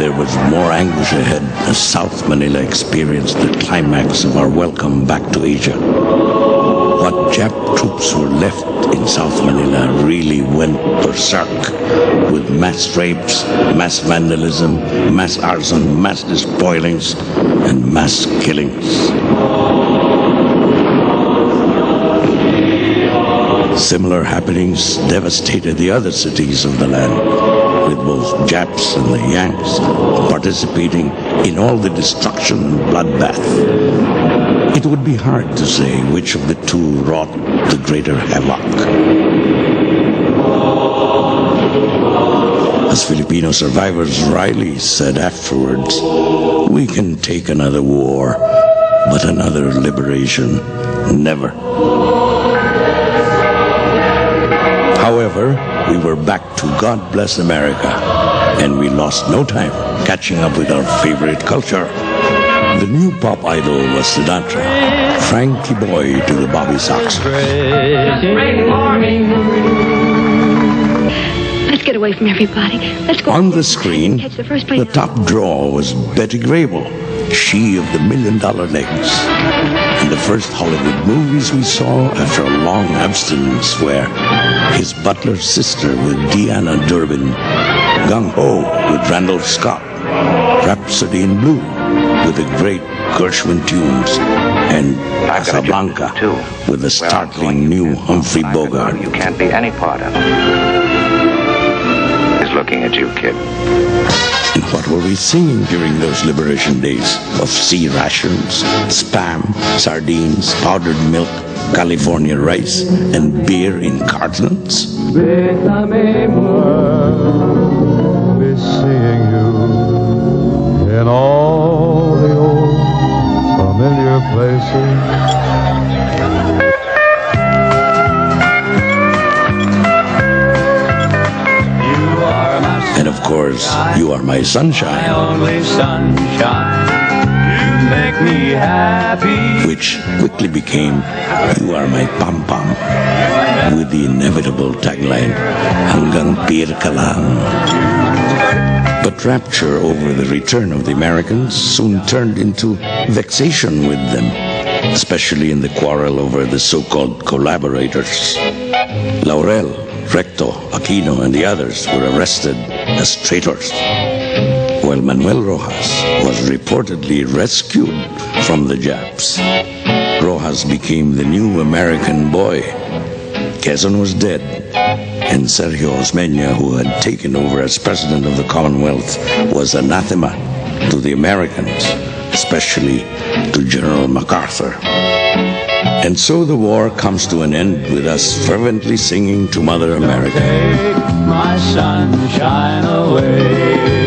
there was more anguish ahead as South Manila experienced the climax of our welcome back to Asia. What Jap troops were left in South Manila really went berserk with mass rapes, mass vandalism, mass arson, mass despoilings, and mass killings. Similar happenings devastated the other cities of the land, with both Japs and the Yanks participating in all the destruction and bloodbath. It would be hard to say which of the two wrought the greater havoc. As Filipino survivors Riley said afterwards, we can take another war, but another liberation, never. However, we were back to God Bless America, and we lost no time catching up with our favorite culture. The new pop idol was Sinatra, Frankie Boy to the Bobby Sox. Let's get away from everybody. Let's go. On the screen, the top draw was Betty Grable, she of the $1 Million Legs. And the first Hollywood movies we saw after a long abstinence were His Butler's Sister with Deanna Durbin, Gung Ho with Randall Scott, Rhapsody in Blue with the great Gershwin tunes, and Casablanca with the startling new Humphrey Bogart. You can't be any part of is looking at you, kid. And what were we singing during those liberation days of sea rations, Spam, sardines, powdered milk, California rice, and beer in cartons? Bésame more, be seeing you in all the old familiar places. And of course, You Are My Sunshine. My only sunshine, you make me happy. Which quickly became You Are My Pam Pam, with the inevitable tagline, Hanggang Pir Ka Lang. But rapture over the return of the Americans soon turned into vexation with them, especially in the quarrel over the so-called collaborators. Laurel, Recto, Aquino, and the others were arrested as traitors, while Manuel Rojas was reportedly rescued from the Japs. Rojas became the new American boy. Quezon was dead, and Sergio Osmeña, who had taken over as president of the Commonwealth, was anathema to the Americans, especially to General MacArthur. And so the war comes to an end with us fervently singing to Mother America. Take my sunshine away.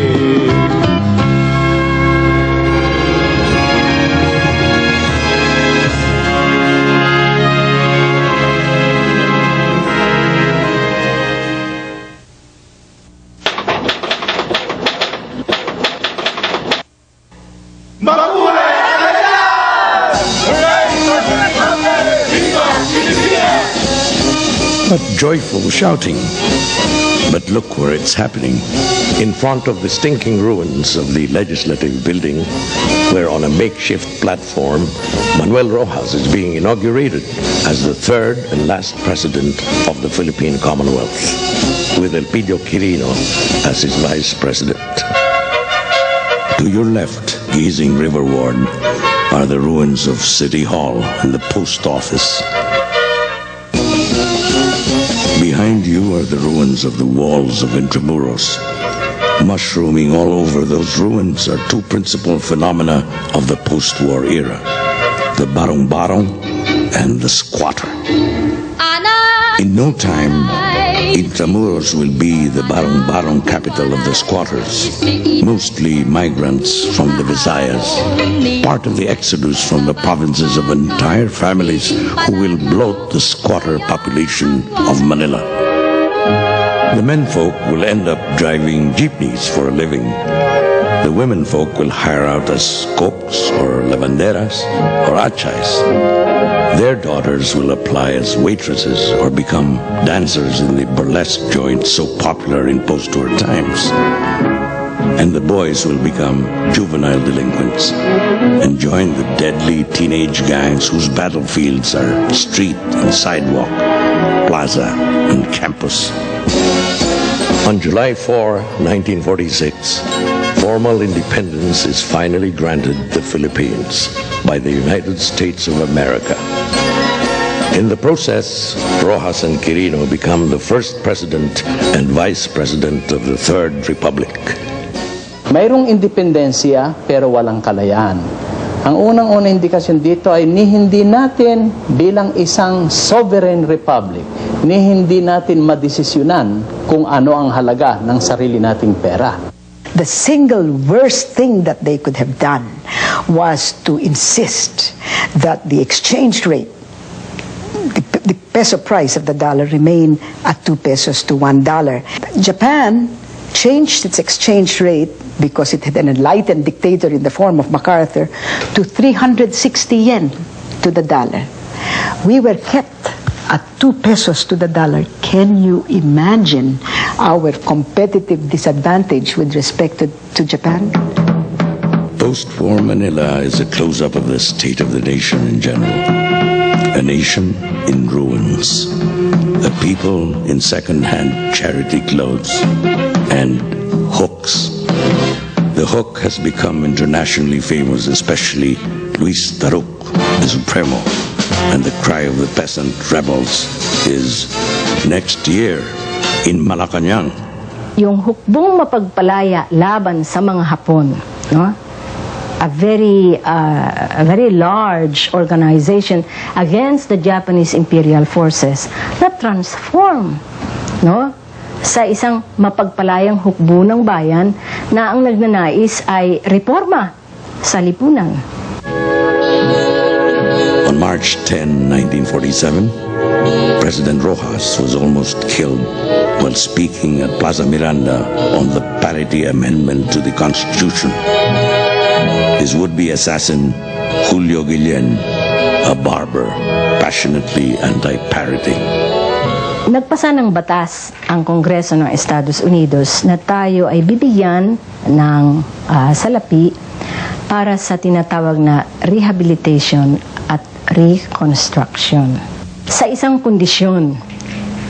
Not joyful shouting, but look where it's happening. In front of the stinking ruins of the legislative building, where on a makeshift platform, Manuel Rojas is being inaugurated as the third and last president of the Philippine Commonwealth, with Elpidio Quirino as his vice president. To your left, gazing riverward, are the ruins of City Hall and the post office. Behind you are the ruins of the walls of Intramuros. Mushrooming all over those ruins are two principal phenomena of the post-war era: the barong-barong and the squatter. In no time, Intramuros will be the barong-barong capital of the squatters, mostly migrants from the Visayas, part of the exodus from the provinces of entire families who will bloat the squatter population of Manila. The menfolk will end up driving jeepneys for a living. The womenfolk will hire out as cooks or lavanderas or achays. Their daughters will apply as waitresses or become dancers in the burlesque joints so popular in post-war times. and the boys will become juvenile delinquents and join the deadly teenage gangs whose battlefields are street and sidewalk, plaza and campus. On July 4, 1946, formal independence is finally granted the Philippines by the United States of America. In the process, Rojas and Quirino become the first president and vice president of the Third Republic. Mayroong independensya pero walang kalayaan. Ang unang-unang indikasyon dito ay hindi natin bilang isang sovereign republic, hindi natin madesisyonan kung ano ang halaga ng sarili nating pera. The single worst thing that they could have done was to insist that the exchange rate, the peso price of the dollar, remain at 2 pesos to $1. Japan changed its exchange rate because it had an enlightened dictator in the form of MacArthur to 360 yen to the dollar. We were kept at 2 pesos to the dollar. Can you imagine our competitive disadvantage with respect to Japan? Post-war Manila is a close-up of the state of the nation in general. A nation in ruins. A people in second-hand charity clothes and hooks. The hook has become internationally famous, especially Luis Taruk, the Supremo. And the cry of the peasant rebels is next year in Malacanang. Yung hukbong mapagpalaya laban sa mga Hapon, no? A very large organization against the Japanese imperial forces na transform, no, sa isang mapagpalayang hukbo ng bayan na ang nagnanais ay reforma sa lipunan. On March 10, 1947, President Rojas was almost killed while speaking at Plaza Miranda on the parity amendment to the Constitution. His would-be assassin, Julio Guillen, a barber, passionately anti-parity. Nagpasa ng batas ang Kongreso ng Estados Unidos na tayo ay bibigyan ng salapi para sa tinatawag na rehabilitation at reconstruction. Sa isang kondisyon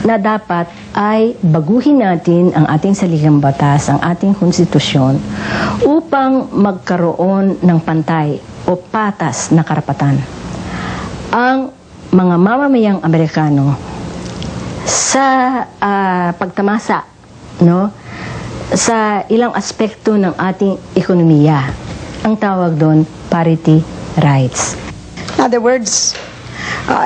na dapat ay baguhin natin ang ating saligang batas, ang ating konstitusyon upang magkaroon ng pantay o patas na karapatan. Ang mga mamamayang Amerikano sa pagtamasa, no, sa ilang aspekto ng ating ekonomiya. Ang tawag doon, parity rights. In other words,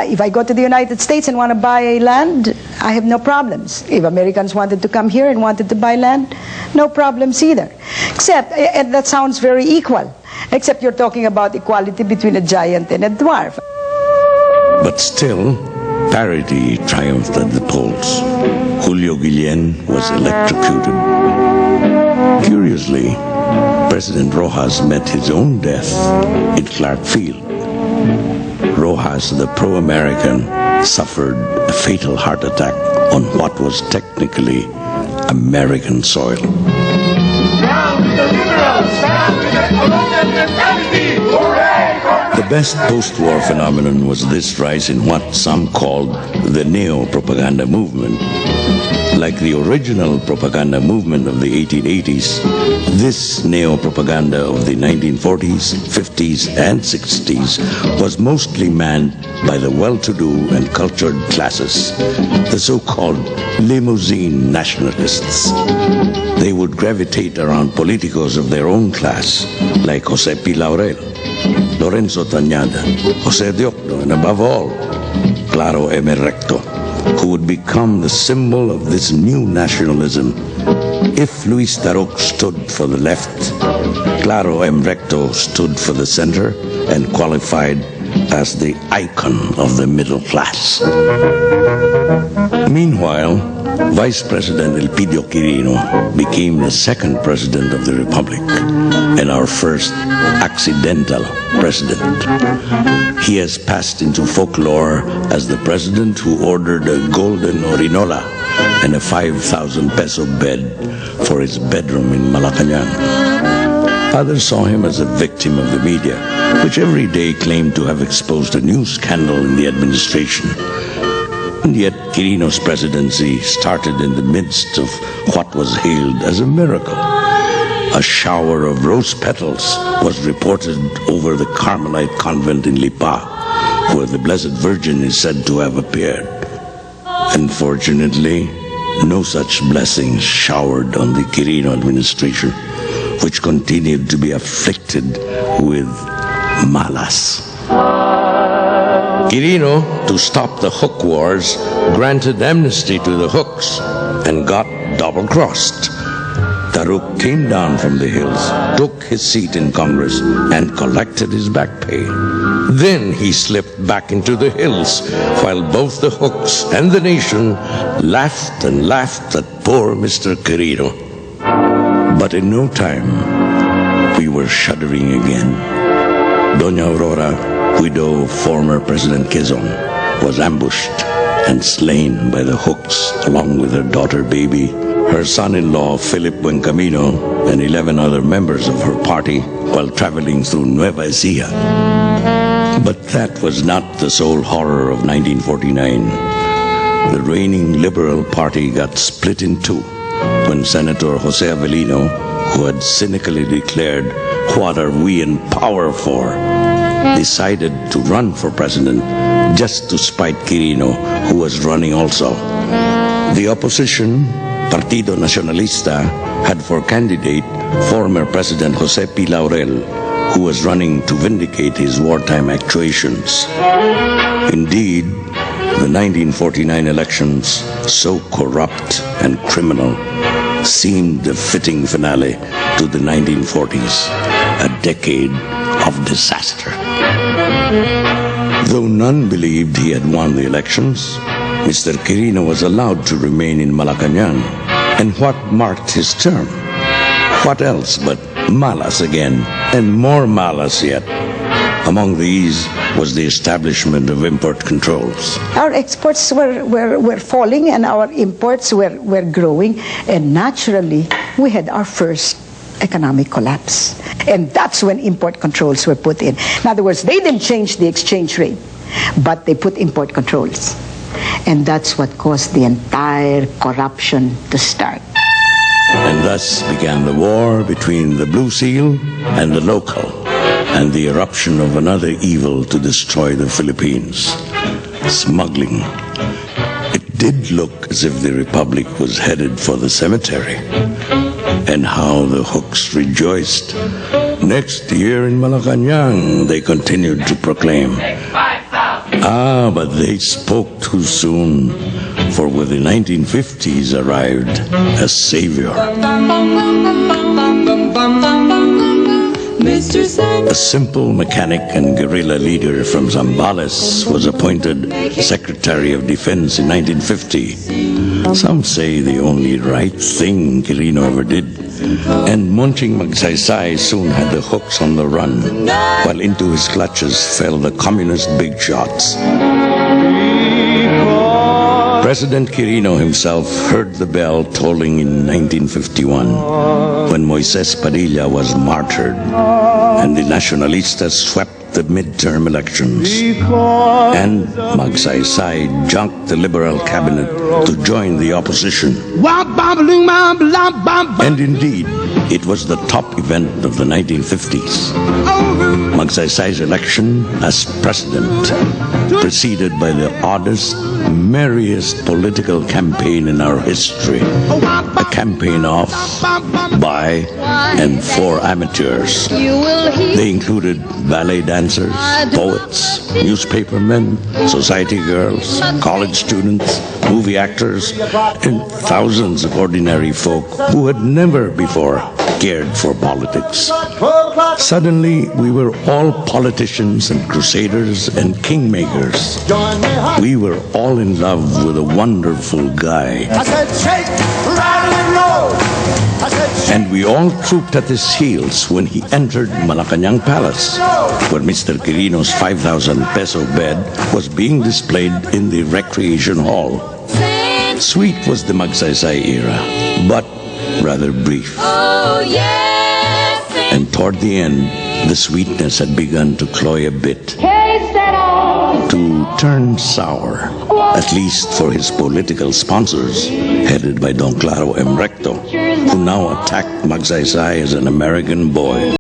if I go to the United States and want to buy land, I have no problems. If Americans wanted to come here and wanted to buy land, no problems either. Except, and that sounds very equal, except you're talking about equality between a giant and a dwarf. But still, parity triumphed at the polls. Julio Guillen was electrocuted. Curiously, President Rojas met his own death in Clark Field. Rojas, the pro-American, suffered a fatal heart attack on what was technically American soil. The best post-war phenomenon was this rise in what some called the neo-propaganda movement. Like the original propaganda movement of the 1880s, this neo-propaganda of the 1940s, 50s, and 60s was mostly manned by the well-to-do and cultured classes, the so-called limousine nationalists. They would gravitate around politicos of their own class, like Jose P. Laurel, Lorenzo Tañada, Jose Diokno, and above all, Claro M. Recto, who would become the symbol of this new nationalism. If Luis Taruk stood for the left, Claro M. Recto stood for the center and qualified as the icon of the middle class. Meanwhile, Vice President Elpidio Quirino became the second president of the Republic and our first accidental president. He has passed into folklore as the president who ordered a golden Orinola and a 5,000 peso bed for his bedroom in Malacanang. Others saw him as a victim of the media, which every day claimed to have exposed a new scandal in the administration. And yet, Quirino's presidency started in the midst of what was hailed as a miracle. A shower of rose petals was reported over the Carmelite convent in Lipa, where the Blessed Virgin is said to have appeared. Unfortunately, no such blessings showered on the Quirino administration, which continued to be afflicted with malas. Quirino, to stop the hook wars, granted amnesty to the hooks and got double-crossed. Taruk came down from the hills, took his seat in Congress, and collected his back pay. Then he slipped back into the hills, while both the hooks and the nation laughed and laughed at poor Mr. Quirino. But in no time, we were shuddering again. Doña Aurora, widow of former President Quezon, was ambushed and slain by the hooks along with her daughter baby, her son-in-law Philip Buencamino, and 11 other members of her party while traveling through Nueva Ecija. But that was not the sole horror of 1949. The reigning Liberal Party got split in two when Senator Jose Avellino, who had cynically declared, "What are we in power for?" decided to run for president just to spite Quirino, who was running also. The opposition, Partido Nacionalista, had for candidate former President Jose P. Laurel, who was running to vindicate his wartime actuations. Indeed, the 1949 elections, so corrupt and criminal, seemed a fitting finale to the 1940s, a decade of disaster. Though none believed he had won the elections, Mr. Quirino was allowed to remain in Malacanang. And what marked his term? What else but malas again, and more malas yet? Among these was the establishment of import controls. Our exports were falling and our imports were growing, and naturally we had our first economic collapse. And that's when import controls were put in. In other words, they didn't change the exchange rate, but they put import controls. And that's what caused the entire corruption to start. And thus began the war between the Blue Seal and the local, and the eruption of another evil to destroy the Philippines, smuggling. It did look as if the Republic was headed for the cemetery. And how the hooks rejoiced. Next year in Malacanang, they continued to proclaim. But they spoke too soon, for with the 1950s arrived a savior. A simple mechanic and guerrilla leader from Zambales was appointed Secretary of Defense in 1950. Some say the only right thing Quirino ever did. And Munching Magsaysay soon had the hooks on the run, while into his clutches fell the communist big shots. President Quirino himself heard the bell tolling in 1951 when Moises Padilla was martyred and the Nacionalistas swept the midterm elections. And Magsaysay junked the Liberal cabinet to join the opposition. And indeed, it was the top event of the 1950s. Magsaysay's election as president, preceded by the oddest, merriest political campaign in our history. A campaign of, by, and for amateurs. They included ballet dancers, poets, newspapermen, society girls, college students, movie actors, and thousands of ordinary folk who had never before cared for politics. Suddenly, we were all politicians and crusaders and kingmakers. We were all in love with a wonderful guy. And we all trooped at his heels when he entered Malacanang Palace, where Mr. Quirino's 5,000 peso bed was being displayed in the recreation hall. Sweet was the Magsaysay era, but rather brief. And toward the end, the sweetness had begun to cloy a bit, to turn sour, at least for his political sponsors, headed by Don Claro M. Recto, who now attacked Magsaysay as an American boy.